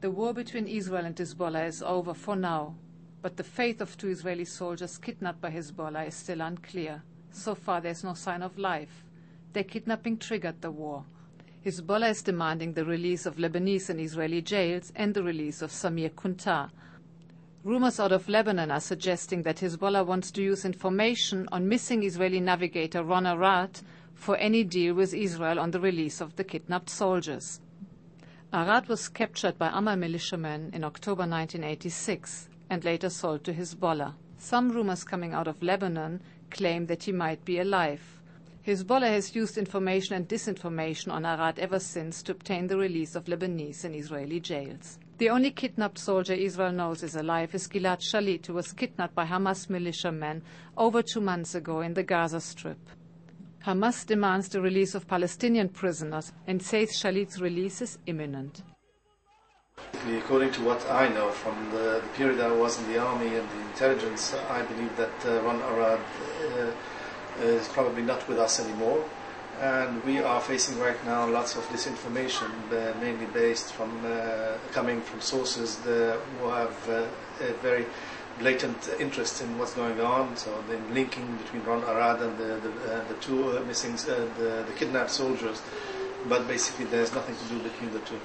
The war between Israel and Hezbollah is over for now, but the fate of 2 Israeli soldiers kidnapped by Hezbollah is still unclear. So far there's no sign of life. Their kidnapping triggered the war. Hezbollah is demanding the release of Lebanese and Israeli jails and the release of Samir Kuntar. Rumors out of Lebanon are suggesting that Hezbollah wants to use information on missing Israeli navigator Ron Arad for any deal with Israel on the release of the kidnapped soldiers. Arad was captured by Amal militiamen in October 1986 and later sold to Hezbollah. Some rumors coming out of Lebanon claim that he might be alive. Hezbollah has used information and disinformation on Arad ever since to obtain the release of Lebanese and Israeli jails. The only kidnapped soldier Israel knows is alive is Gilad Shalit, who was kidnapped by Hamas militiamen over 2 months ago in the Gaza Strip. Hamas demands the release of Palestinian prisoners and says Shalit's release is imminent. According to what I know from the period I was in the army and the intelligence, I believe that Ron Arad is probably not with us anymore. And we are facing right now lots of disinformation, mainly based from coming from sources who have a very blatant interest in what's going on. So the linking between Ron Arad and the two missing, the kidnapped soldiers. But basically, there's nothing to do between the two.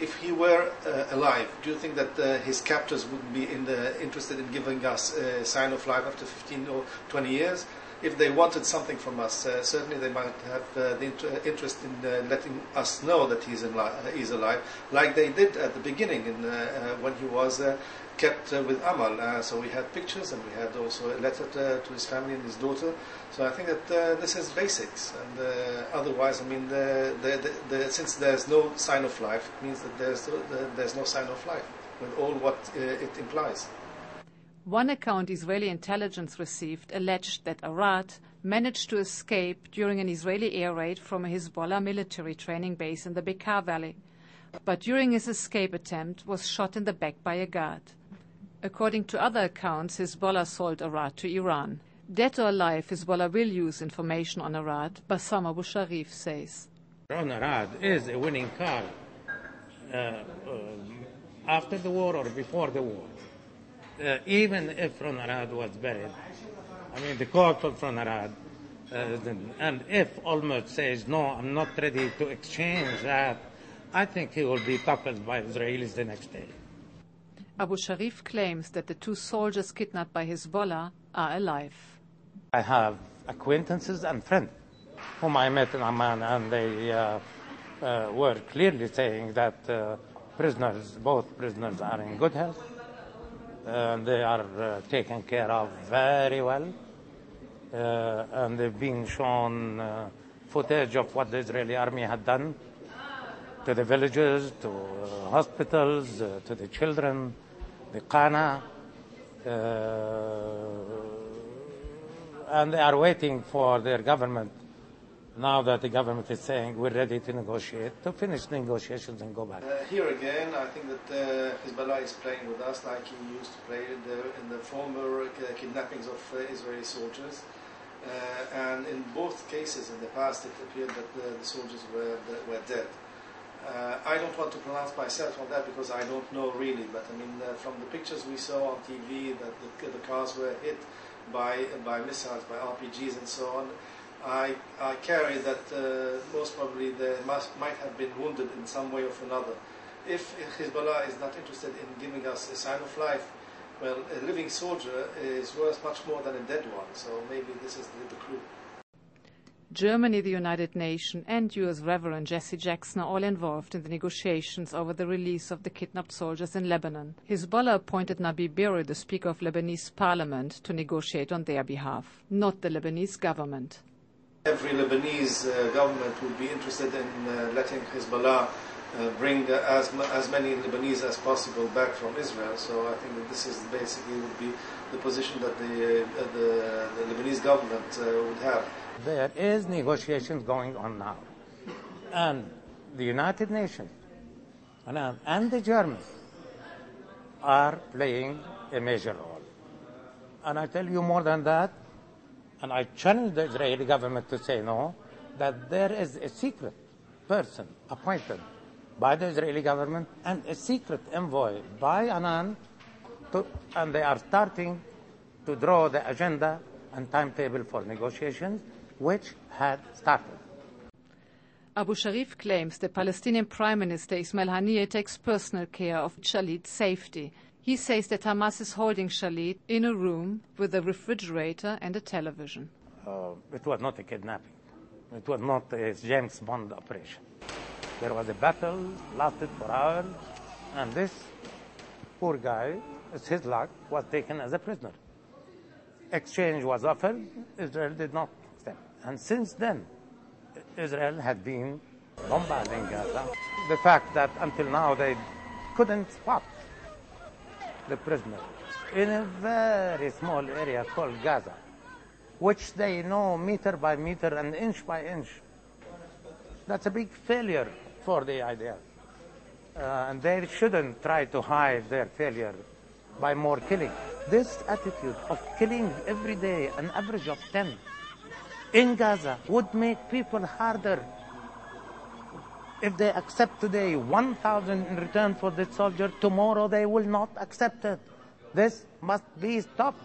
If he were alive, do you think that his captors would be interested in giving us a sign of life after 15 or 20 years? If they wanted something from us, certainly they might have the interest in letting us know that he's alive, like they did at the beginning when he was kept with Amal. So we had pictures and we had also a letter to his family and his daughter. So I think that this is basics. And otherwise, I mean, since there's no sign of life, it means that there's no sign of life, with all what it implies. One account Israeli intelligence received alleged that Arad managed to escape during an Israeli air raid from a Hezbollah military training base in the Bekaa Valley, but during his escape attempt was shot in the back by a guard. According to other accounts, Hezbollah sold Arad to Iran. Dead or alive, Hezbollah will use information on Arad, Bassam Abu-Sharif says. Ron Arad is a winning card after the war or before the war. Even if Ron Arad was buried, I mean, the court of Ron Arad, and if Olmert says, no, I'm not ready to exchange that, I think he will be toppled by Israelis the next day. Abu Sharif claims that the 2 soldiers kidnapped by Hezbollah are alive. I have acquaintances and friends whom I met in Amman, and they were clearly saying that both prisoners are in good health. They are taken care of very well, and they've been shown footage of what the Israeli army had done to the villages, to hospitals, to the children, the Qana, and they are waiting for their government, now that the government is saying we're ready to negotiate, to finish the negotiations and go back. Here again, I think that Hezbollah is playing with us like he used to play in the former kidnappings of Israeli soldiers. And in both cases in the past, it appeared that the soldiers were dead. I don't want to pronounce myself on that because I don't know really, but I mean, from the pictures we saw on TV that the cars were hit by missiles, by RPGs and so on, I carry that most probably they might have been wounded in some way or another. If Hezbollah is not interested in giving us a sign of life, well, a living soldier is worth much more than a dead one, so maybe this is the clue. Germany, the United Nations, and U.S. Reverend Jesse Jackson are all involved in the negotiations over the release of the kidnapped soldiers in Lebanon. Hezbollah appointed Nabi Berri, the Speaker of Lebanese Parliament, to negotiate on their behalf, not the Lebanese government. Every Lebanese government would be interested in letting Hezbollah bring as many Lebanese as possible back from Israel. So I think that this is basically would be the position that the Lebanese government would have. There is negotiations going on now, and the United Nations and the Germans are playing a major role. And I tell you more than that, and I challenge the Israeli government to say no, that there is a secret person appointed by the Israeli government and a secret envoy by Annan, and they are starting to draw the agenda and timetable for negotiations, which had started. Abu-Sharif claims the Palestinian Prime Minister Ismail Haniyeh takes personal care of Shalit's safety. He says that Hamas is holding Shalit in a room with a refrigerator and a television. It was not a kidnapping. It was not a James Bond operation. There was a battle, lasted for hours, and this poor guy, it's his luck, was taken as a prisoner. Exchange was offered, Israel did not accept. And since then, Israel had been bombarding Gaza. The fact that until now they couldn't spot the prisoner in a very small area called Gaza, which they know meter by meter and inch by inch. That's a big failure for the IDF. And they shouldn't try to hide their failure by more killing. This attitude of killing every day, an average of 10, in Gaza would make people harder. If they accept today 1,000 in return for this soldier, tomorrow they will not accept it. This must be stopped.